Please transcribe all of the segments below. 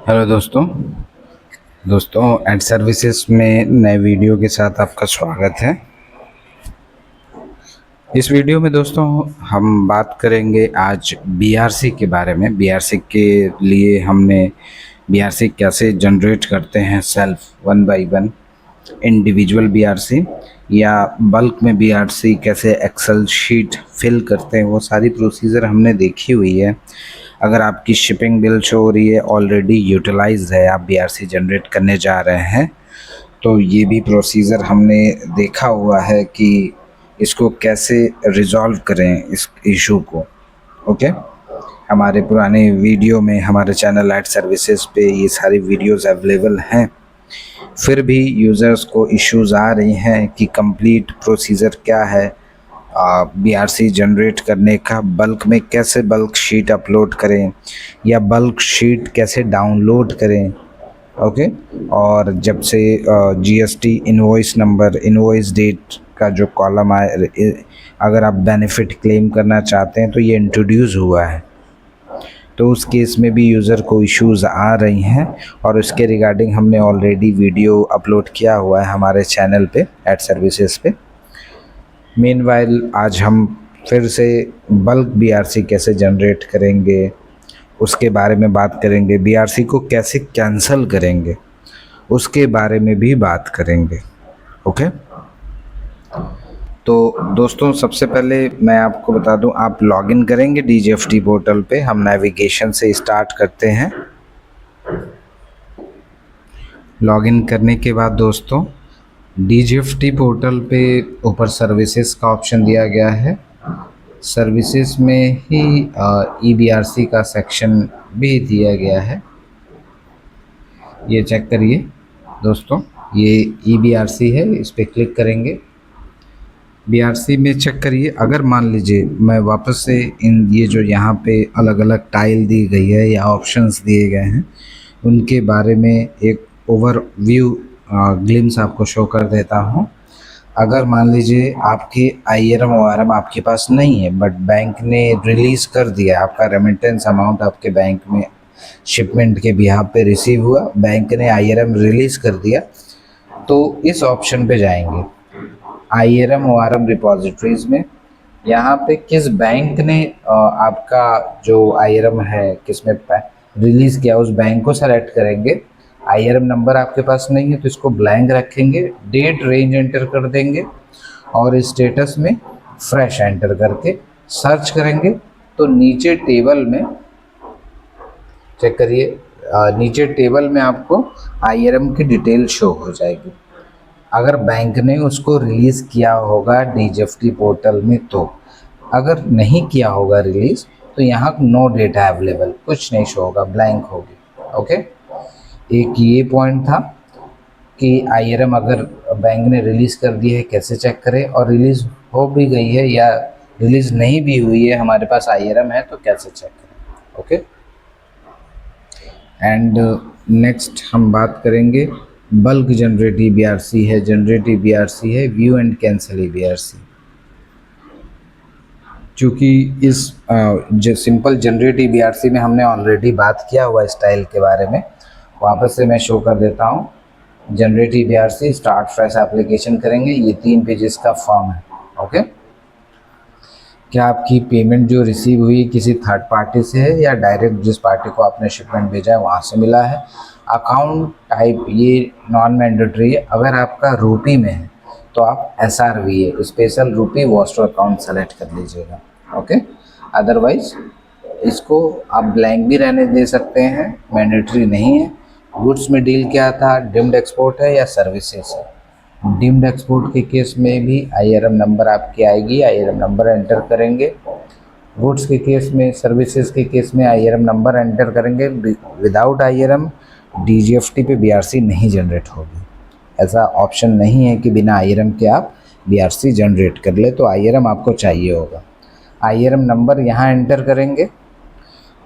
Hello दोस्तों add services में नए वीडियो के साथ आपका स्वागत है। इस वीडियो में दोस्तों हम बात करेंगे आज बीआरसी के बारे में। बीआरसी के लिए हमने बीआरसी कैसे जनरेट करते हैं, self one by one individual BRC या बल्क में बीआरसी कैसे एक्सेल शीट फिल करते हैं, वो सारी प्रोसीजर हमने देखी हुई है। अगर आपकी शिपिंग बिल शो हो रही है, ऑलरेडी यूटिलाइज है, आप बीआरसी जनरेट करने जा रहे हैं, तो ये भी प्रोसीजर हमने देखा हुआ है कि इसको कैसे रिजॉल्व करें इस इशू को। ओके, हमारे पुराने वीडियो में हमारे चैनल एड सर्विसेज पे ये सारी वीडियोस अवेलेबल हैं। फिर भी यूज़र्स को इश्यूज़ आ रही हैं कि कंप्लीट प्रोसीजर क्या है बीआरसी जनरेट करने का, बल्क में कैसे बल्क शीट अपलोड करें या बल्क शीट कैसे डाउनलोड करें। ओके, और जब से GST invoice number, invoice date का जो कॉलम आए, अगर आप बेनिफिट क्लेम करना चाहते हैं तो ये इंट्रोड्यूस हुआ है, तो उस केस में भी यूज़र को इश्यूज़ आ रही हैं और उसके रिगार्डिंग हमने ऑलरेडी वीडियो अपलोड किया हुआ है हमारे चैनल पे एड सर्विसेज पे। मीनवाइल आज हम फिर से बल्क बीआरसी कैसे जनरेट करेंगे उसके बारे में बात करेंगे, बीआरसी को कैसे कैंसिल करेंगे उसके बारे में भी बात करेंगे। ओके, तो दोस्तों सबसे पहले मैं आपको बता दूं, आप लॉगिन करेंगे डीजीएफटी पोर्टल पे। हम नेविगेशन से स्टार्ट करते हैं। लॉगिन करने के बाद दोस्तों डीजीएफटी पोर्टल पे ऊपर सर्विसेज का ऑप्शन दिया गया है। सर्विसेज में ही ईबीआरसी का सेक्शन भी दिया गया है, ये चेक करिए दोस्तों, ये ईबीआरसी है, इस पर क्लिक करेंगे। बीआरसी में चेक करिए। अगर मान लीजिए मैं वापस से इन ये जो यहाँ पे अलग अलग टाइल दी गई है या ऑप्शंस दिए गए हैं उनके बारे में एक ओवरव्यू ग्लिम्स आपको शो कर देता हूँ। अगर मान लीजिए आपकी आईआरएम ओआरएम आपके पास नहीं है बट बैंक ने रिलीज़ कर दिया, आपका रेमिटेंस अमाउंट आपके बैंक में शिपमेंट के बिहाफ पे रिसीव हुआ, बैंक ने आईआरएम रिलीज़ कर दिया, तो इस ऑप्शन पे जाएंगे आईआरएम ओआरएम रिपॉजिटरीज में। यहाँ पे किस बैंक ने आपका जो आईआरएम है किस में रिलीज़ किया उस बैंक को सेलेक्ट करेंगे। आईआरएम नंबर आपके पास नहीं है तो इसको ब्लैंक रखेंगे, डेट रेंज एंटर कर देंगे और स्टेटस में फ्रेश एंटर करके सर्च करेंगे तो नीचे टेबल में चेक करिए, नीचे टेबल में आपको आईआरएम की डिटेल शो हो जाएगी। अगर बैंक ने उसको रिलीज़ किया होगा डीजीएफटी पोर्टल में, तो अगर नहीं किया होगा रिलीज़ तो यहाँ नो डेटा अवेलेबल, कुछ नहीं शो होगा, ब्लैंक होगी। ओके, एक ये पॉइंट था कि आईआरएम अगर बैंक ने रिलीज़ कर दी है कैसे चेक करें, और रिलीज़ हो भी गई है या रिलीज़ नहीं भी हुई है, हमारे पास आईआरएम है तो कैसे चेक करें। ओके, एंड नेक्स्ट हम बात करेंगे बल्क जनरेटिव बीआरसी है, जनरेटिव बीआरसी है, व्यू एंड कैंसिल बीआरसी। चूँकि इस जो सिंपल जनरेटिव बीआरसी में हमने ऑलरेडी बात किया हुआ स्टाइल के बारे में, वापस से मैं शो कर देता हूँ। Generative BRC start fresh application करेंगे, ये 3 पेजेस का फॉर्म है। ओके, क्या आपकी पेमेंट जो रिसीव हुई किसी थर्ड पार्टी से है या डायरेक्ट जिस पार्टी को आपने शिपमेंट भेजा है वहाँ से मिला है। अकाउंट टाइप ये नॉन मैंडेटरी है, अगर आपका रूपी में है तो आप SRVA स्पेशल रूपी वॉस्टर अकाउंट सेलेक्ट कर लीजिएगा। ओके, अदरवाइज इसको आप ब्लैंक भी रहने दे सकते हैं, मैंडेटरी नहीं है। गुड्स में डील क्या था, डिम्ड एक्सपोर्ट है या सर्विसेज है। डीम्ड एक्सपोर्ट के केस में भी आईआरएम नंबर आपकी आएगी, आईआरएम नंबर एंटर करेंगे। गुड्स के केस में, सर्विसेज के केस में आईआरएम नंबर एंटर करेंगे। विदाउट आईआरएम डीजीएफटी पे बीआरसी नहीं जनरेट होगी, ऐसा ऑप्शन नहीं है कि बिना आईआरएम के आप बीआरसी जनरेट कर ले, तो आईआरएम आपको चाहिए होगा। आईआरएम नंबर यहाँ एंटर करेंगे,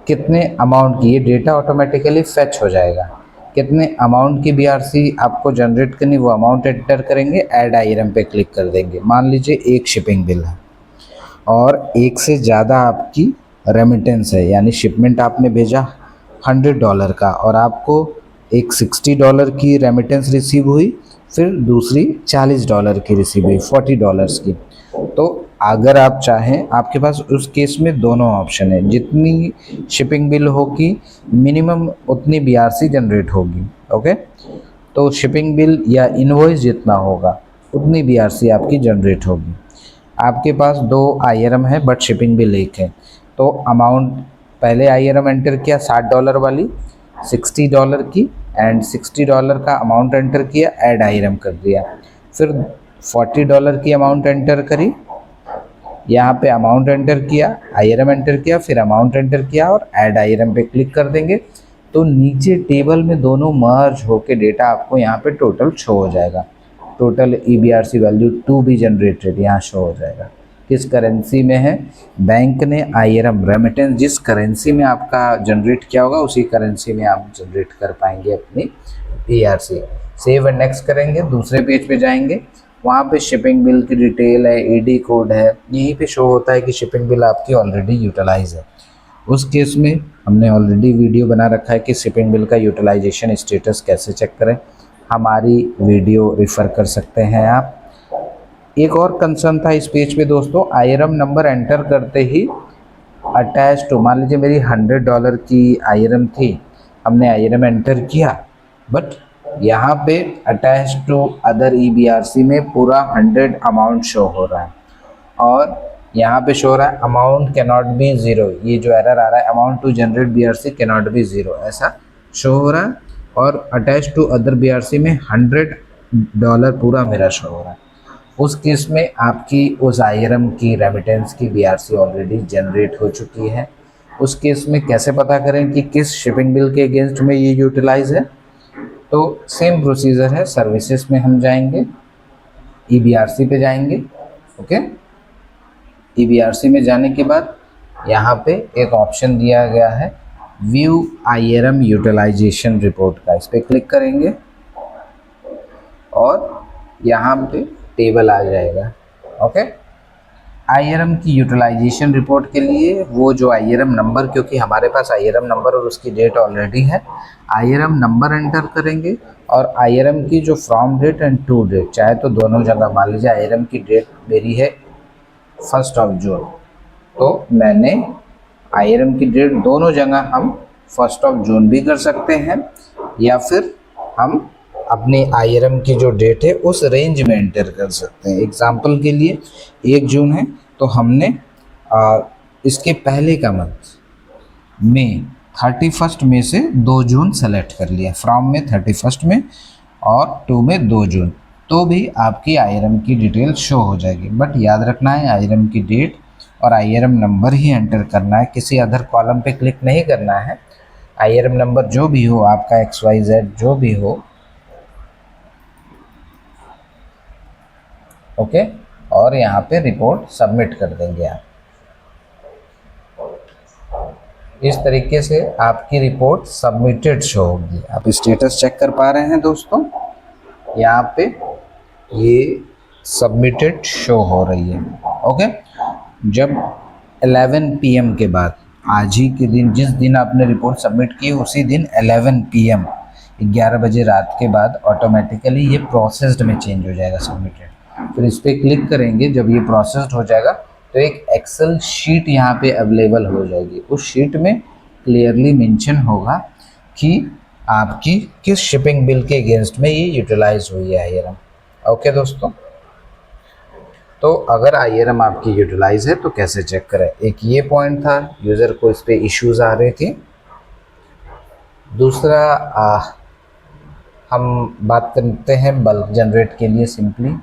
कितने अमाउंट की, ये डेटा ऑटोमेटिकली फेच हो जाएगा, कितने अमाउंट की बीआरसी आपको जनरेट करनी वो अमाउंट एंटर करेंगे, ऐड आईआरएम पे क्लिक कर देंगे। मान लीजिए एक शिपिंग बिल है और एक से ज़्यादा आपकी रेमिटेंस है, यानी शिपमेंट आपने भेजा $100 का, और आपको एक $60 की रेमिटेंस रिसीव हुई, फिर दूसरी $40 की रिसीव हुई, $40 की। तो अगर आप चाहें, आपके पास उस केस में दोनों ऑप्शन है, जितनी शिपिंग बिल होगी मिनिमम उतनी बीआरसी जनरेट होगी। ओके, तो शिपिंग बिल या इनवॉइस जितना होगा उतनी बीआरसी आपकी जनरेट होगी। आपके पास 2 आईआरएम है बट शिपिंग बिल एक है, तो अमाउंट पहले आईआरएम एंटर किया $60 वाली, $60 की, एंड $60 का अमाउंट एंटर किया, ऐड आईआरएम कर दिया। फिर $40 की अमाउंट एंटर करी, यहाँ पे अमाउंट एंटर किया, आईआरएम एंटर किया, फिर अमाउंट एंटर किया और ऐड आईआरएम पे क्लिक कर देंगे, तो नीचे टेबल में दोनों मर्ज होके डेटा आपको यहाँ पे टोटल शो हो जाएगा। Total EBRC value to be generated यहाँ शो हो जाएगा। किस करेंसी में है, बैंक ने आईआरएम रेमिटेंस जिस करेंसी में आपका जनरेट किया होगा उसी करेंसी में आप जनरेट कर पाएंगे अपनी बीआरसी। सेव एंड नेक्स्ट करेंगे, दूसरे पेज पे जाएंगे, वहाँ पे शिपिंग बिल की डिटेल है, ईडी कोड है, यहीं पे शो होता है कि शिपिंग बिल आपकी ऑलरेडी यूटिलाइज है। उस केस में हमने ऑलरेडी वीडियो बना रखा है कि शिपिंग बिल का यूटिलाइजेशन स्टेटस कैसे चेक करें, हमारी वीडियो रेफ़र कर सकते हैं आप। एक और कंसर्न था इस पेज पे दोस्तों, आईआरएम नंबर एंटर करते ही अटैच टू, मान लीजिए मेरी $100 की आईआरएम थी, हमने आईआरएम एंटर किया, बट यहाँ पे अटैच टू अदर ईबीआरसी में पूरा 100 अमाउंट शो हो रहा है, और यहाँ पे शो हो रहा है amount can not be zero, ये जो एरर आ रहा है amount to generate BRC can not be zero, ऐसा शो हो रहा है। और अटैच टू अदर बीआरसी में $100 पूरा मेरा शो हो रहा है। उस केस में आपकी उस आईआरएम की रेमिटेंस की बीआरसी ऑलरेडी जनरेट हो चुकी है। उस केस में कैसे पता करें कि किस शिपिंग बिल के अगेंस्ट में ये यूटिलाइज है, तो सेम प्रोसीजर है, सर्विसेज में हम जाएंगे, ईबीआरसी पे जाएंगे। ओके, ईबीआरसी में जाने के बाद यहाँ पे एक ऑप्शन दिया गया है व्यू आईआरएम यूटिलाइजेशन रिपोर्ट का, इस पर क्लिक करेंगे और यहाँ पे टेबल आ जाएगा। ओके, आईआरएम की यूटिलाइजेशन रिपोर्ट के लिए वो जो आईआरएम नंबर, क्योंकि हमारे पास आईआरएम नंबर और उसकी डेट ऑलरेडी है, आईआरएम नंबर एंटर करेंगे और आईआरएम की जो from date and to date, चाहे तो दोनों जगह, मान लीजिए आईआरएम की डेट मेरी है 1 जून, तो मैंने आईआरएम की डेट दोनों जगह हम 1 जून भी कर सकते हैं, या फिर हम अपने आईआरएम की जो डेट है उस रेंज में एंटर कर सकते हैं। एग्जाम्पल के लिए 1 जून है तो हमने इसके पहले का मंथ में 31 में से 2 जून सेलेक्ट कर लिया, फ्रॉम में 31 में और टू में 2 जून, तो भी आपकी आईआरएम की डिटेल शो हो जाएगी। बट याद रखना है आईआरएम की डेट और आईआरएम नंबर ही एंटर करना है, किसी अदर कॉलम पे क्लिक नहीं करना है। आईआरएम नंबर जो भी हो आपका, XYZ जो भी हो, ओके, और यहाँ पे रिपोर्ट सबमिट कर देंगे आप। इस तरीके से आपकी रिपोर्ट सबमिटेड शो होगी। आप स्टेटस चेक कर पा रहे हैं दोस्तों, यहाँ पे ये सबमिटेड शो हो रही है। ओके, जब 11 PM के बाद, आज ही के दिन जिस दिन आपने रिपोर्ट सबमिट की उसी दिन 11 PM 11 बजे रात के बाद ऑटोमेटिकली ये प्रोसेस्ड में चेंज हो जाएगा, सबमिटेड। फिर इस पर क्लिक करेंगे, जब ये प्रोसेस्ड हो जाएगा तो एक एक्सेल शीट यहाँ पे अवेलेबल हो जाएगी। उस शीट में क्लियरली मेंशन होगा कि आपकी किस शिपिंग बिल के अगेंस्ट में ये यूटिलाइज हुई है आईआरएम। ओके दोस्तों, तो अगर आईआरएम आपकी यूटिलाइज है तो कैसे चेक करें, एक ये पॉइंट था, यूज़र को इस पर इश्यूज आ रहे थे। दूसरा हम बात करते हैं बल्क जनरेट के लिए। सिंपली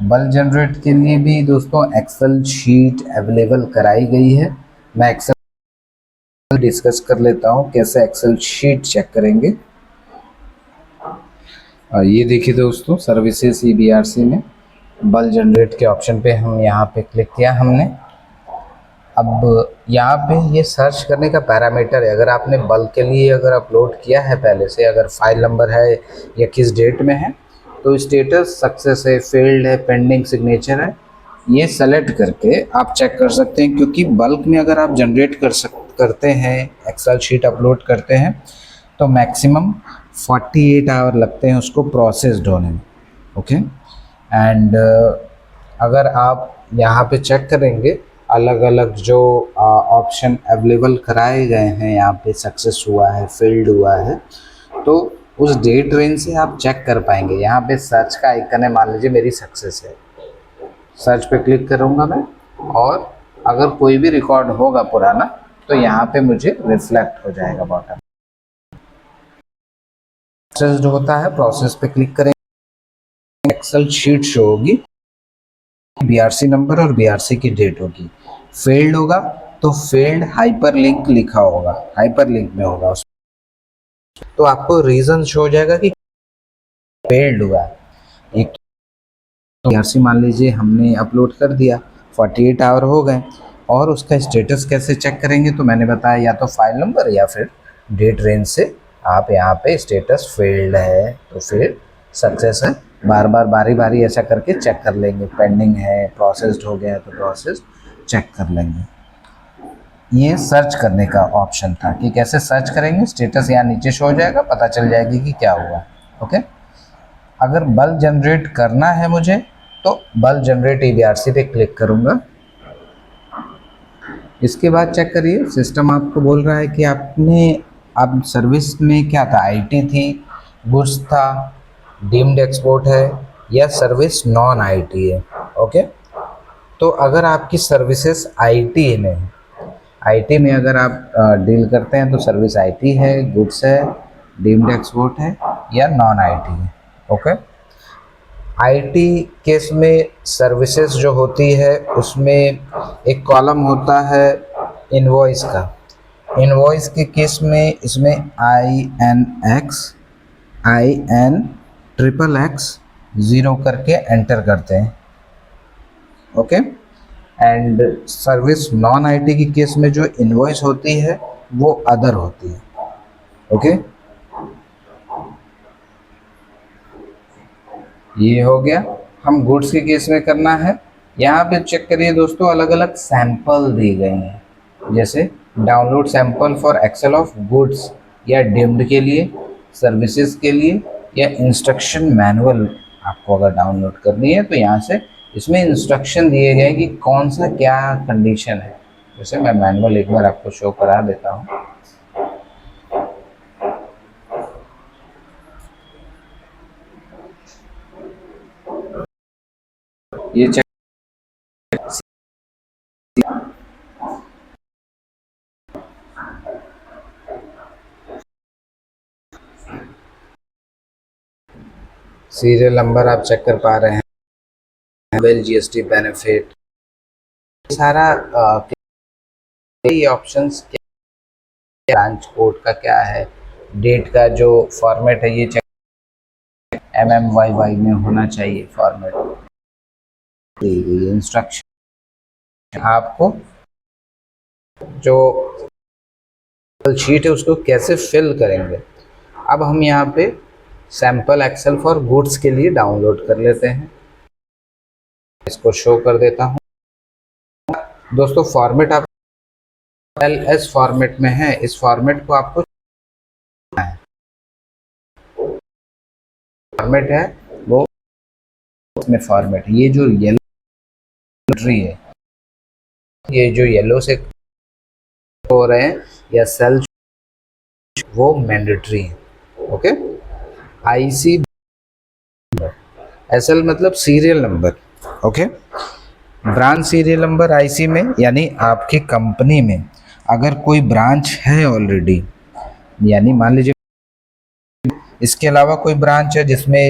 बल्क जनरेट के लिए भी दोस्तों एक्सेल शीट अवेलेबल कराई गई है। मैं एक्सेल डिस्कस कर लेता हूँ कैसे एक्सेल शीट चेक करेंगे। और ये देखिए दोस्तों, सर्विसेज ईबीआरसी में बल्क जनरेट के ऑप्शन पे हम यहाँ पे क्लिक किया हमने। अब यहाँ पे ये सर्च करने का पैरामीटर है, अगर आपने बल्क के लिए अगर अपलोड किया है पहले से, अगर फाइल नंबर है या किस डेट में है, तो स्टेटस सक्सेस है, फेल्ड है, पेंडिंग सिग्नेचर है, ये सेलेक्ट करके आप चेक कर सकते हैं, क्योंकि बल्क में अगर आप जनरेट करते हैं, एक्सेल शीट अपलोड करते हैं, तो मैक्सिमम 48 आवर लगते हैं उसको प्रोसेस्ड होने में। ओके, एंड अगर आप यहाँ पे चेक करेंगे अलग अलग जो ऑप्शन अवेलेबल कराए गए हैं, यहाँ पे सक्सेस हुआ है, फेल्ड हुआ है, तो उस डेट रेंज से आप चेक कर पाएंगे। यहाँ पे सर्च का आइकन है, मान लीजिए मेरी सक्सेस है, सर्च पे क्लिक करूँगा मैं, और अगर कोई भी रिकॉर्ड होगा पुराना तो यहाँ पे मुझे रिफ्लेक्ट हो जाएगा बॉटम। प्रोसेस्ड होता है, प्रोसेस पे क्लिक करेंगे, एक्सेल शीट शो होगी, बीआरसी नंबर और बीआरसी की डेट होगी। फेल्ड होगा तो फेल्ड हाइपरलिंक लिखा होगा, हाइपरलिंक में होगा उस, तो आपको रीजन शो हो जाएगा कि फेल्ड हुआ। एक बीआरसी मान लीजिए हमने अपलोड कर दिया, 48 आवर हो गए, और उसका स्टेटस कैसे चेक करेंगे, तो मैंने बताया या तो फाइल नंबर या फिर डेट रेंज से आप यहाँ पे स्टेटस फेल्ड है तो फिर सक्सेस है, बार बार बारी बारी ऐसा करके चेक कर लेंगे। पेंडिंग है, प्रोसेस्ड हो गया है तो प्रोसेस चेक कर लेंगे। ये सर्च करने का ऑप्शन था कि कैसे सर्च करेंगे, स्टेटस यहाँ नीचे शो हो जाएगा, पता चल जाएगी कि क्या हुआ। ओके, अगर बल्क जनरेट करना है मुझे तो बल्क जनरेट ईबीआरसी पे क्लिक करूँगा। इसके बाद चेक करिए, सिस्टम आपको बोल रहा है कि आप सर्विस में क्या था, आईटी थी, गुड्स था, डीम्ड एक्सपोर्ट है, या सर्विस नॉन आईटी है। ओके, तो अगर आपकी सर्विसेज आईटी में, आईटी में अगर आप डील करते हैं तो सर्विस आईटी है, गुड्स है, डीम्ड एक्सपोर्ट है, या नॉन आईटी है। ओके, आईटी केस में सर्विसेज जो होती है उसमें एक कॉलम होता है इनवॉइस का। इनवॉइस के केस में इसमें IN XXX 0 करके एंटर करते हैं। Okay, and service non IT की केस में जो इनवॉइस होती है वो अदर होती है। ओके, ये हो गया। हम गुड्स के केस में करना है, यहाँ पे चेक करिए दोस्तों, अलग अलग सैंपल दी गई हैं, जैसे download sample for excel of goods, या डिम्ड के लिए, सर्विसेज के लिए, या इंस्ट्रक्शन मैनुअल आपको अगर डाउनलोड करनी है तो यहाँ से इसमें इंस्ट्रक्शन दिए गए कि कौन सा क्या कंडीशन है। जैसे मैं मैनुअल एक बार आपको शो करा देता हूँ। ये चेक सीरियल नंबर आप चेक कर पा रहे हैं, जीएसटी बेनिफिट, सारा ऑप्शंस, ब्रांच कोड का क्या है, डेट का जो फॉर्मेट है ये चेक, MMYY में होना चाहिए फॉर्मेट, इंस्ट्रक्शन आपको जो शीट है उसको कैसे फिल करेंगे। अब हम यहाँ पे सैंपल एक्सेल फॉर गुड्स के लिए डाउनलोड कर लेते हैं, इसको शो कर देता हूँ। दोस्तों फॉर्मेट आप LS फॉर्मेट में है, इस फॉर्मेट को आपको फॉर्मेट है वो में फॉर्मेट, ये जो येलो ट्री है, ये जो येलो से हो रहे हैं या सेल वो मैंडेटरी है। ओके, IC SL मतलब serial number. Okay, branch serial number IC में, यानी आपकी कंपनी में अगर कोई ब्रांच है ऑलरेडी, यानी मान लीजिए इसके अलावा कोई ब्रांच है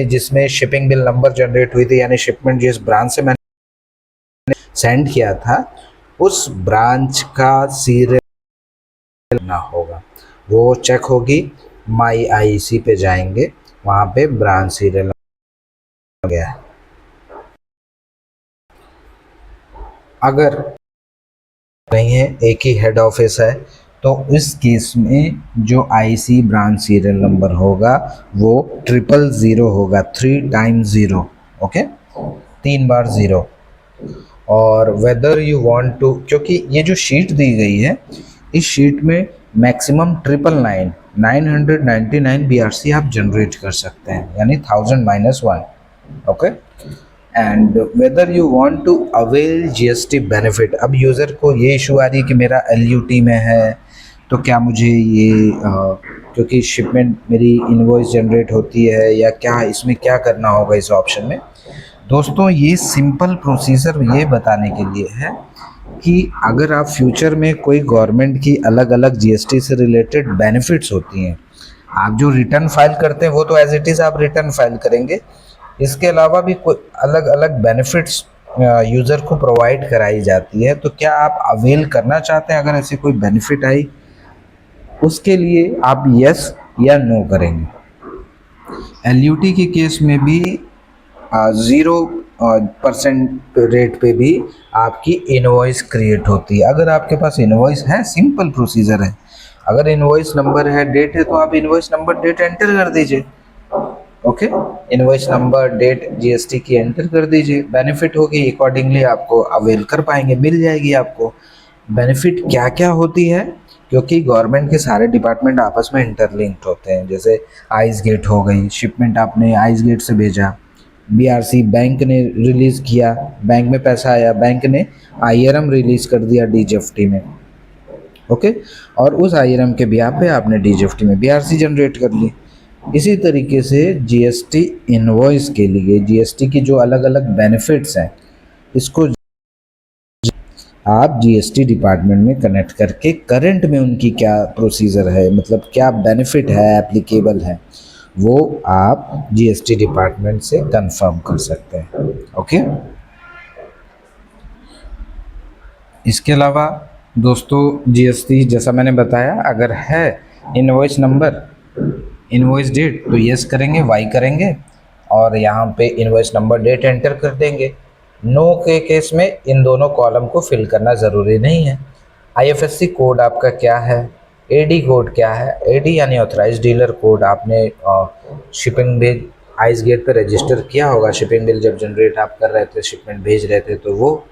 जिसमें शिपिंग बिल नंबर जनरेट हुई थी, यानी शिपमेंट जिस ब्रांच से मैंने सेंड किया था उस ब्रांच का सीरियल ना होगा, वो चेक होगी। माई IC पे जाएंगे, वहाँ पे ब्रांच सीरियल नंबर गया है। अगर नहीं है, एक ही हेड ऑफिस है, तो इस केस में जो IC ब्रांच सीरियल नंबर होगा वो 000 होगा, 3 टाइम्स 0। ओके, 3 बार 0। और वेदर यू वांट टू, क्योंकि ये जो शीट दी गई है इस शीट में मैक्सिमम 999 BRC आप जनरेट कर सकते हैं, यानी 1000-1। Okay, and whether you want to avail GST benefit. अब यूज़र को ये इशू आ रही है कि मेरा LUT में है, तो क्या मुझे ये क्योंकि शिपमेंट मेरी इनवॉइस जनरेट होती है या क्या, इसमें क्या करना होगा इस ऑप्शन में। दोस्तों ये सिंपल प्रोसीजर ये बताने के लिए है कि अगर आप फ्यूचर में कोई गवर्नमेंट की अलग अलग GST से रिलेटेड बेनिफिट्स होती हैं, आप जो रिटर्न फाइल करते हैं वो तो एज इट इज़ आप रिटर्न फाइल करेंगे, इसके अलावा भी कोई अलग अलग बेनिफिट्स यूज़र को प्रोवाइड कराई जाती है, तो क्या आप अवेल करना चाहते हैं अगर ऐसी कोई बेनिफिट आई, उसके लिए आप यस या नो करेंगे। LUT के केस में भी 0% रेट पे भी आपकी इनवॉइस क्रिएट होती है। अगर आपके पास इनवॉइस है, सिंपल प्रोसीजर है, अगर इनवॉइस नंबर है, डेट है, तो आप इनवॉइस नंबर डेट एंटर कर दीजिए। Okay, invoice number date GST की एंटर कर दीजिए, बेनिफिट होगी अकॉर्डिंगली आपको अवेल कर पाएंगे, मिल जाएगी आपको। बेनिफिट क्या क्या होती है, क्योंकि गवर्नमेंट के सारे डिपार्टमेंट आपस में इंटरलिंक्ड होते हैं। जैसे आइस गेट हो गई, शिपमेंट आपने आइस गेट से भेजा, BRC बैंक ने रिलीज़ किया, बैंक में पैसा आया, बैंक ने IRM रिलीज़ कर दिया DGFT में। ओके, और उस IRM के ब्याह पे आपने DGFT में BRC जनरेट कर ली। इसी तरीके से GST इनवॉइस के लिए GST की जो अलग अलग बेनिफिट्स हैं, इसको आप GST डिपार्टमेंट में कनेक्ट करके करंट में उनकी क्या प्रोसीजर है, मतलब क्या बेनिफिट है एप्लीकेबल है, वो आप GST डिपार्टमेंट से कंफर्म कर सकते हैं। ओके, इसके अलावा दोस्तों GST जैसा मैंने बताया, अगर है इनवॉइस नंबर, इनवॉइस डेट, तो यस करेंगे, वाई करेंगे और यहाँ पे इनवॉइस नंबर डेट एंटर कर देंगे। नो के केस में इन दोनों कॉलम को फिल करना ज़रूरी नहीं है। IFSC कोड आपका क्या है, AD कोड क्या है, AD यानी ऑथराइज डीलर कोड, आपने शिपिंग बिल आइस गेट पे रजिस्टर किया होगा, शिपिंग बिल जब जनरेट आप कर रहे थे, शिपमेंट भेज रहे थे, तो वो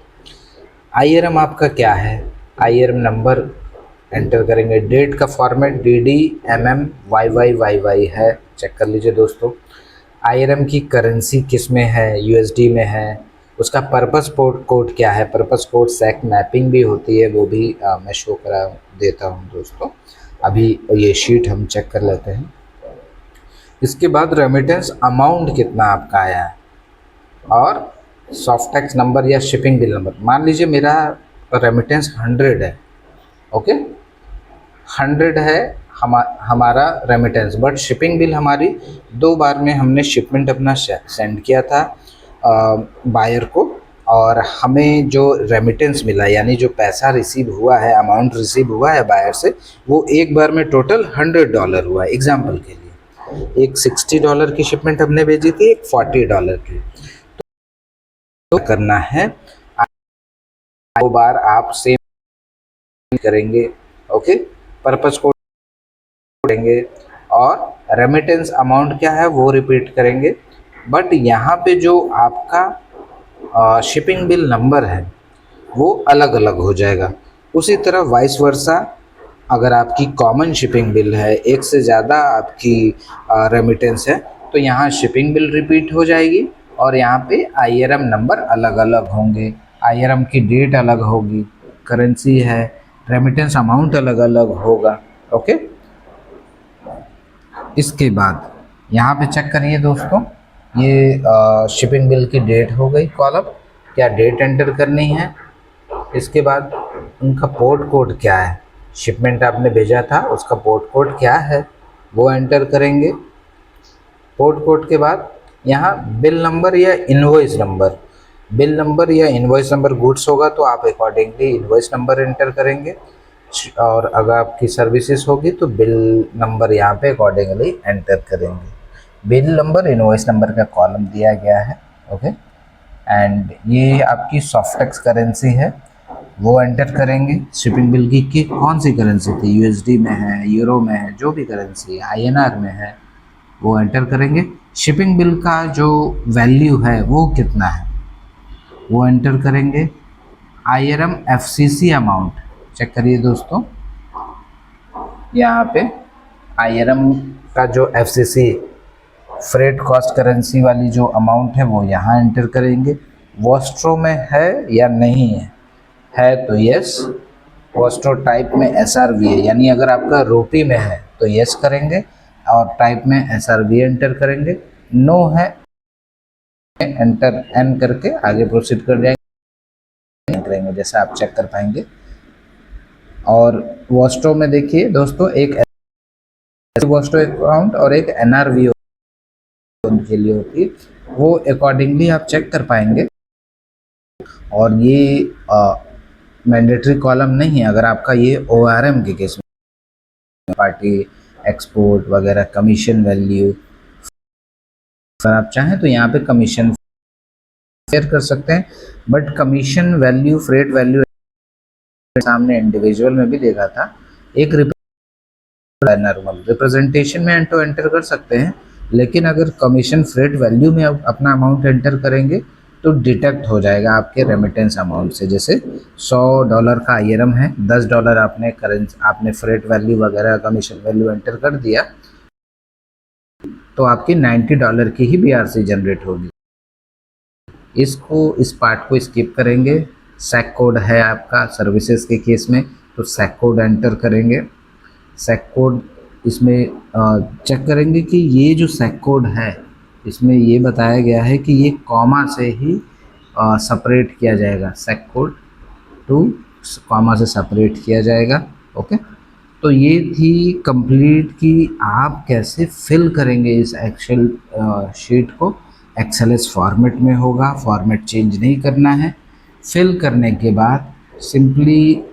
IRM आपका क्या है, IRM नंबर एंटर करेंगे। डेट का फॉर्मेट DD MM YY है, चेक कर लीजिए दोस्तों। IRM की करेंसी किस में है, USD में है, उसका पर्पस कोड क्या है, पर्पस कोड सेक मैपिंग भी होती है, वो भी मैं शो करा देता हूँ दोस्तों। अभी ये शीट हम चेक कर लेते हैं। इसके बाद रेमिटेंस अमाउंट कितना आपका आया है और सॉफ्ट टैक्स नंबर या शिपिंग बिल नंबर। मान लीजिए मेरा रेमिटेंस 100 है, ओके, 100 है हमारा रेमिटेंस, बट शिपिंग बिल हमारी 2 बार में हमने शिपमेंट अपना सेंड किया था बायर को, और हमें जो रेमिटेंस मिला यानी जो पैसा रिसीव हुआ है, अमाउंट रिसीव हुआ है बायर से, वो एक बार में टोटल $100 हुआ है। एग्जाम्पल के लिए एक $60 की शिपमेंट हमने भेजी थी, एक $40 की। तो करना है 2 बार आप सेम करेंगे, ओके, पर्पस कोड करेंगे और रेमिटेंस अमाउंट क्या है वो रिपीट करेंगे, बट यहाँ पे जो आपका शिपिंग बिल नंबर है वो अलग अलग हो जाएगा। उसी तरह वाइस वर्सा, अगर आपकी कॉमन शिपिंग बिल है, एक से ज़्यादा आपकी रेमिटेंस है, तो यहाँ शिपिंग बिल रिपीट हो जाएगी और यहाँ पे IRM नंबर अलग अलग होंगे, IRM की डेट अलग होगी, करेंसी है, रेमिटेंस अमाउंट अलग अलग होगा। ओके, इसके बाद यहाँ पे चेक करिए दोस्तों, ये शिपिंग बिल की डेट हो गई कॉलम, क्या डेट एंटर करनी है। इसके बाद उनका पोर्ट कोड क्या है, शिपमेंट आपने भेजा था उसका पोर्ट कोड क्या है वो एंटर करेंगे। पोर्ट कोड के बाद यहाँ बिल नंबर या इनवॉइस नंबर, बिल नंबर या इनवॉइस नंबर गुड्स होगा तो आप अकॉर्डिंगली इनवॉइस नंबर एंटर करेंगे, और अगर आपकी सर्विसेज होगी तो बिल नंबर यहाँ पे अकॉर्डिंगली एंटर करेंगे। बिल नंबर इनवॉइस नंबर का कॉलम दिया गया है, ओके, एंड ये आपकी सॉफ्ट टैक्स करेंसी है वो एंटर करेंगे। शिपिंग बिल की कौन सी करेंसी थी, USD में है, यूरो में है, जो भी करेंसी है, INR में है, वो एंटर करेंगे। शिपिंग बिल का जो वैल्यू है वो कितना है वो एंटर करेंगे। IRM FCC अमाउंट चेक करिए दोस्तों, यहाँ पे IRM का जो FCC फ्रेट कॉस्ट करेंसी वाली जो अमाउंट है वो यहाँ एंटर करेंगे। वॉस्ट्रो में है या नहीं है तो यस, वॉस्ट्रो टाइप में SRV है, यानी अगर आपका रूपी में है तो यस करेंगे और टाइप में SRV एंटर करेंगे। नो है एंटर एन करके आगे प्रोसीड कर जाएंगे करेंगे, जैसा आप चेक कर पाएंगे। और वॉस्ट्रो में देखिए दोस्तों, एक वॉस्ट्रो अकाउंट और एक NRV के लिए होती है, वो अकॉर्डिंगली आप चेक कर पाएंगे। और ये मैंडेटरी कॉलम नहीं है अगर आपका ये ORM के केस में, पार्टी एक्सपोर्ट वगैरह कमीशन वैल्यू, अगर आप चाहें तो यहाँ पे कमीशन शेयर कर सकते हैं, but commission value freight value सामने इंडिविजुअल में भी देखा था, एक नॉर्मल रिप्रेजेंटेशन में तो एंटर कर सकते हैं, लेकिन अगर कमीशन फ्रेट वैल्यू में अपना अमाउंट एंटर करेंगे तो डिटेक्ट हो जाएगा आपके रेमिटेंस अमाउंट से। जैसे $100 का IRM है, $10 आपने फ्रेट वैल्यू वगैरह कमीशन वैल्यू एंटर कर दिया तो आपकी $90 की ही BRC जनरेट होगी। इस पार्ट को स्किप करेंगे। सैक कोड है आपका सर्विसेज के केस में तो सैक कोड एंटर करेंगे। सैक कोड इसमें चेक करेंगे कि ये जो सैक कोड है इसमें ये बताया गया है कि ये कॉमा से ही सेपरेट किया जाएगा, सैक कोड टू कॉमा से सेपरेट किया जाएगा। ओके, तो ये थी कंप्लीट कि आप कैसे फिल करेंगे इस एक्सेल शीट को। XLS फॉर्मेट में होगा, फॉर्मेट चेंज नहीं करना है। फिल करने के बाद सिंपली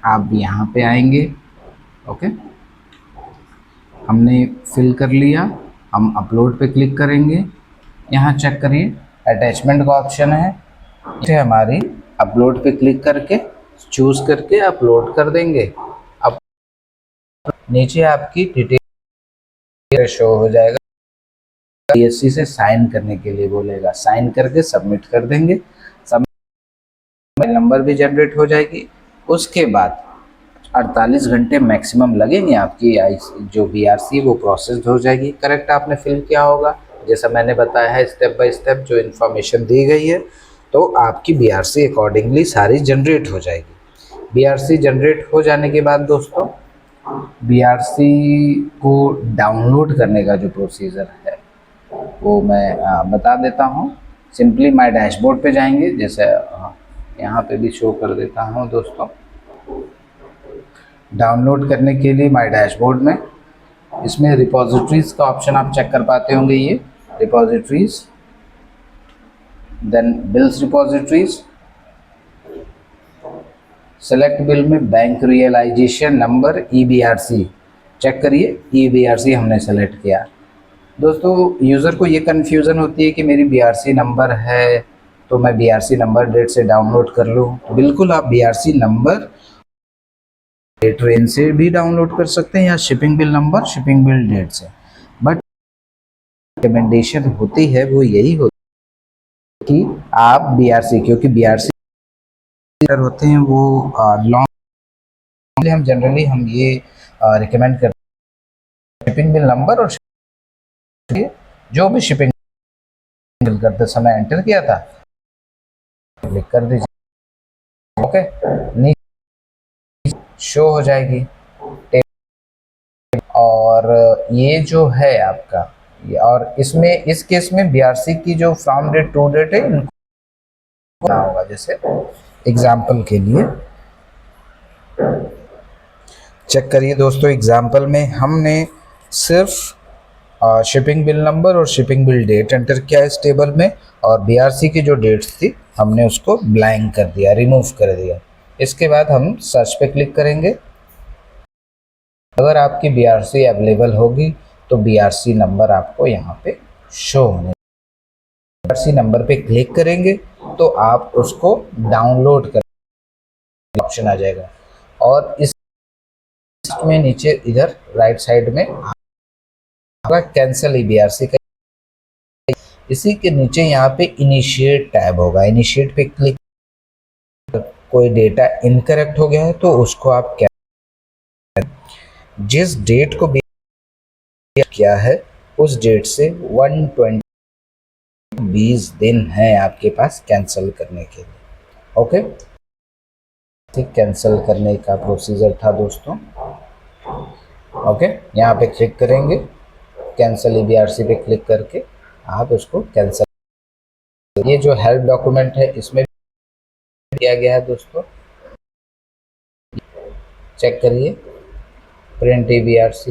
आप यहाँ पे आएंगे। ओके, हमने फिल कर लिया, हम अपलोड पे क्लिक करेंगे। यहाँ चेक करिए अटैचमेंट का ऑप्शन है, इसे हमारी अपलोड पे क्लिक करके चूज़ करके अपलोड कर देंगे। अब नीचे आपकी डिटेल शो हो जाएगा, DSC से साइन करने के लिए बोलेगा, साइन करके सबमिट कर देंगे। सबमिट नंबर भी जनरेट हो जाएगी। उसके बाद 48 घंटे मैक्सिमम लगेंगे, आपकी जो BRC वो प्रोसेस्ड हो जाएगी। करेक्ट आपने फिल किया होगा जैसा मैंने बताया है, स्टेप बाय स्टेप जो इन्फॉर्मेशन दी गई है, तो आपकी BRC अकॉर्डिंगली सारी जनरेट हो जाएगी। BRC जनरेट हो जाने के बाद दोस्तों, BRC को डाउनलोड करने का जो प्रोसीजर है वो मैं बता देता हूँ। सिंपली माय डैशबोर्ड पे जाएंगे, जैसे यहाँ पे भी शो कर देता हूँ दोस्तों। डाउनलोड करने के लिए माय डैशबोर्ड में इसमें रिपोजिटरीज का ऑप्शन आप चेक कर पाते होंगे, ये repositories, then bills repositories, select bill में bank realisation number EBRC check करिए, EBRC हमने सेलेक्ट किया। दोस्तों यूज़र को ये कन्फ्यूज़न होती है कि मेरी BRC नंबर है तो मैं BRC नंबर डेट से डाउनलोड कर लूँ। बिल्कुल, आप BRC नंबर ट्रेन से भी डाउनलोड कर सकते हैं या shipping bill number shipping bill date से, बट रिकमेंडेशन होती है वो यही होती है कि आप BRC, क्योंकि BRC होते हैं वो लॉन्ग, हम जनरली ये रिकमेंड करते हैं शिपिंग बिल नंबर और जो भी शिपिंग बिल करते समय एंटर किया था क्लिक कर दीजिए। ओके, नीचे शो हो जाएगी। और ये जो है आपका, और इसमें इस केस में BRC की जो फ्रॉम डेट टू डेट है इनको होगा। जैसे एग्जाम्पल के लिए चेक करिए दोस्तों, एग्जाम्पल में हमने सिर्फ शिपिंग बिल नंबर और शिपिंग बिल डेट एंटर किया इस टेबल में, और BRC की जो डेट्स थी हमने उसको ब्लैंक कर दिया, रिमूव कर दिया। इसके बाद हम सर्च पे क्लिक करेंगे। अगर आपकी BRC अवेलेबल होगी तो BRC नंबर आपको यहाँ पे शो होने, BRC नंबर पे क्लिक करेंगे तो आप उसको डाउनलोड कर ऑप्शन आ जाएगा। और इस में नीचे इधर राइट साइड में आपका कैंसिल BRC का, इसी के नीचे यहाँ पे इनिशिएट टैब होगा, इनिशिएट पे क्लिक कोई डेटा इनकरेक्ट हो गया है तो उसको आप क्या, जिस डेट को किया है उस डेट से 120 दिन है आपके पास कैंसिल करने के लिए। ओके, ठीक, कैंसिल करने का प्रोसीजर था दोस्तों। ओके, यहाँ पे क्लिक करेंगे, कैंसिल EBRC पे क्लिक करके आप उसको कैंसिल। ये जो हेल्प डॉक्यूमेंट है इसमें किया गया है दोस्तों, चेक करिए, प्रिंट EBRC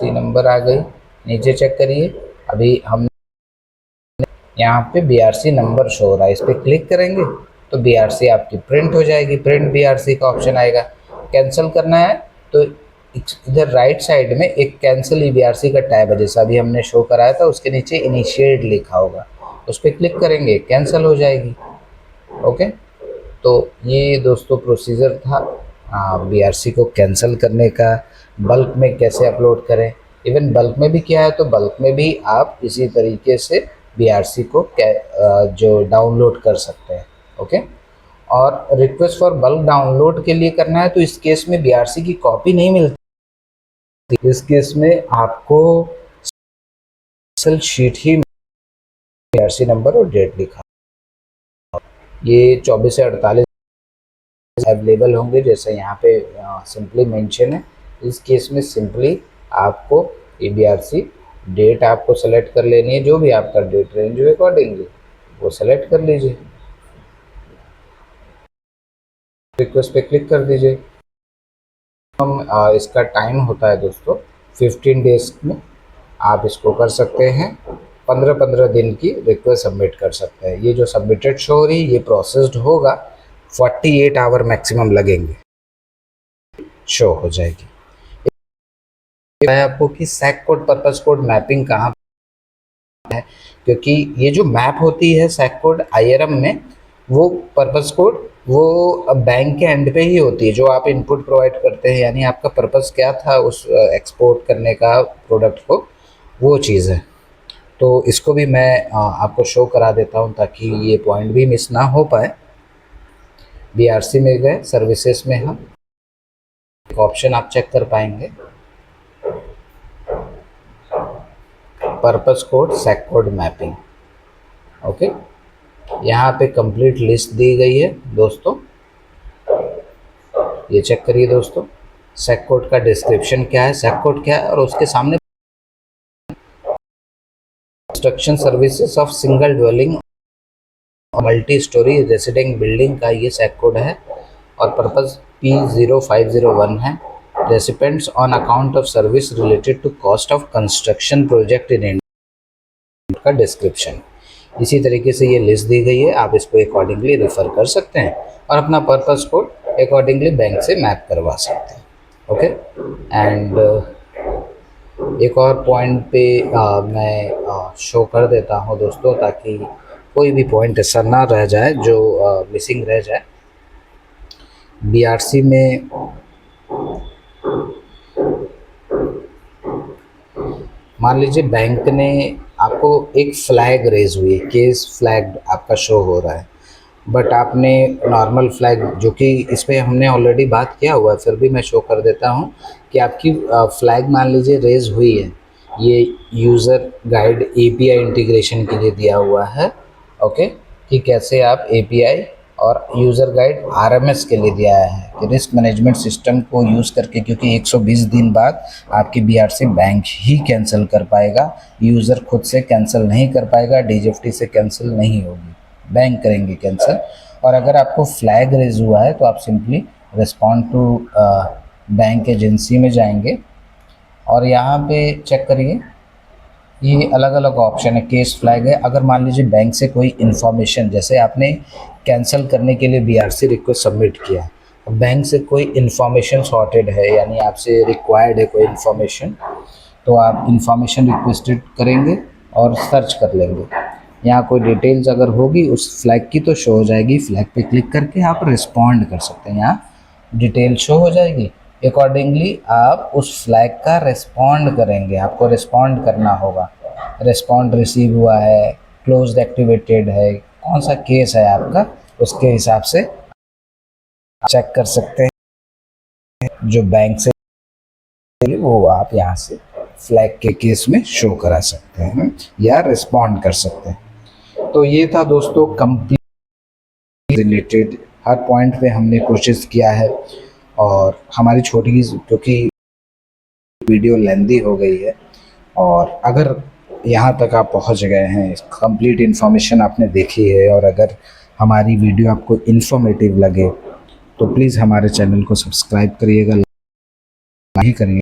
नंबर आ गई, नीचे चेक करिए, अभी हम यहाँ पे BRC नंबर शो हो रहा है, इस पर क्लिक करेंगे तो BRC आपकी प्रिंट हो जाएगी, प्रिंट BRC का ऑप्शन आएगा। कैंसिल करना है तो इधर राइट साइड में एक कैंसिल EBRC का टैब है, जैसा अभी हमने शो कराया था, उसके नीचे इनिशिएट लिखा होगा, उस पर क्लिक करेंगे, कैंसिल हो जाएगी। ओके, तो ये दोस्तों प्रोसीजर था BRC को कैंसिल करने का। बल्क में कैसे अपलोड करें, इवन बल्क में भी किया है तो बल्क में भी आप इसी तरीके से BRC को जो डाउनलोड कर सकते हैं। ओके, और रिक्वेस्ट फॉर बल्क डाउनलोड के लिए करना है तो इस केस में BRC की कॉपी नहीं मिलती, इस केस में आपको शीट ही BRC नंबर और डेट लिखा, ये 24 से 48 अवेलेबल होंगे, जैसे यहाँ पे सिंपली मेंशन है। इस केस में सिंपली आपको EBRC डेट आपको सेलेक्ट कर लेनी है, जो भी आपका डेट रेंज हो अकॉर्डिंगली वो सेलेक्ट कर लीजिए, रिक्वेस्ट पे क्लिक कर दीजिए। हम इसका टाइम होता है दोस्तों 15 डेज में आप इसको कर सकते हैं, 15-15 दिन की रिक्वेस्ट सबमिट कर सकते हैं। ये जो सबमिटेड शो हो रही है ये प्रोसेस्ड होगा, 48 आवर मैक्सिमम लगेंगे, शो हो जाएगी। आपको कि SAC code purpose code mapping कहाँ है, क्योंकि ये जो मैप होती है सैक कोड IRM में, वो पर्पस कोड वो बैंक के एंड पे ही होती है, जो आप इनपुट प्रोवाइड करते हैं, यानी आपका पर्पस क्या था उस एक्सपोर्ट करने का प्रोडक्ट को, वो चीज़ है। तो इसको भी मैं आपको शो करा देता हूँ ताकि ये पॉइंट भी मिस ना हो पाए। BRC में गए, सर्विसेज में हम एक ऑप्शन आप चेक कर पाएंगे, purpose code SAC code mapping. Okay, यहाँ पे कंप्लीट लिस्ट दी गई है दोस्तों, ये चेक करिए दोस्तों, सैक कोड का डिस्क्रिप्शन क्या है, सैक कोड क्या है, और उसके सामने construction services of single dwelling multi storey resident building का ये सैक कोड है, और पर्पस P0501 है, recipients on account of service related to cost of construction project in India का डिस्क्रिप्शन। इसी तरीके से ये लिस्ट दी गई है, आप इसको अकॉर्डिंगली रेफर कर सकते हैं और अपना पर्पस कोड अकॉर्डिंगली बैंक से मैप करवा सकते हैं। ओके, एंड एक और पॉइंट पे मैं शो कर देता हूँ दोस्तों, ताकि कोई भी पॉइंट ऐसा ना रह जाए जो मिसिंग रह जाए। BRC में मान लीजिए बैंक ने आपको एक फ्लैग रेज हुई है, केस फ्लैग आपका शो हो रहा है, बट आपने नॉर्मल फ्लैग, जो कि इसमें हमने ऑलरेडी बात किया हुआ है, फिर भी मैं शो कर देता हूँ कि आपकी फ्लैग मान लीजिए रेज हुई है, ये यूज़र गाइड API इंटीग्रेशन के लिए दिया हुआ है। ओके, कि कैसे आप API और यूज़र गाइड RMS के लिए दिया है कि रिस्क मैनेजमेंट सिस्टम को यूज़ करके, क्योंकि 120 दिन बाद आपकी BRC बैंक ही कैंसिल कर पाएगा, यूज़र खुद से कैंसिल नहीं कर पाएगा, DGFT से कैंसिल नहीं होगी, बैंक करेंगे कैंसिल। और अगर आपको फ्लैग रेज हुआ है तो आप simply respond to bank agency में जाएंगे और यहाँ पे चेक करिए, ये अलग अलग ऑप्शन है, केस फ्लैग है। अगर मान लीजिए बैंक से कोई इन्फॉर्मेशन, जैसे आपने कैंसिल करने के लिए BRC रिक्वेस्ट सबमिट किया, बैंक से कोई इन्फॉर्मेशन सॉर्टेड है, यानी आपसे रिक्वायर्ड है कोई इन्फॉर्मेशन, तो आप इन्फॉर्मेशन रिक्वेस्टेड करेंगे और सर्च कर लेंगे, यहाँ कोई डिटेल्स अगर होगी उस फ्लैग की तो शो हो जाएगी, फ्लैग पे क्लिक करके आप रिस्पॉन्ड कर सकते हैं, यहाँ डिटेल शो हो जाएगी, अकॉर्डिंगली आप उस फ्लैग का रिस्पॉन्ड करेंगे, आपको रिस्पॉन्ड करना होगा, रिस्पॉन्ड रिसीव हुआ है क्लोज्ड एक्टिवेटेड है, कौन सा केस है आपका, उसके हिसाब से चेक कर सकते हैं। जो बैंक से वो आप यहाँ से फ्लैग के केस में शो करा सकते हैं या रिस्पॉन्ड कर सकते हैं। तो ये था दोस्तों कंप्लीट रिलेटेड, हर पॉइंट पे हमने कोशिश किया है। और हमारी छोटी, क्योंकि वीडियो लेंदी हो गई है, और अगर यहाँ तक आप पहुँच गए हैं, कंप्लीट इन्फॉर्मेशन आपने देखी है, और अगर हमारी वीडियो आपको इन्फॉर्मेटिव लगे तो प्लीज़ हमारे चैनल को सब्सक्राइब करिएगा, लाइक करिए।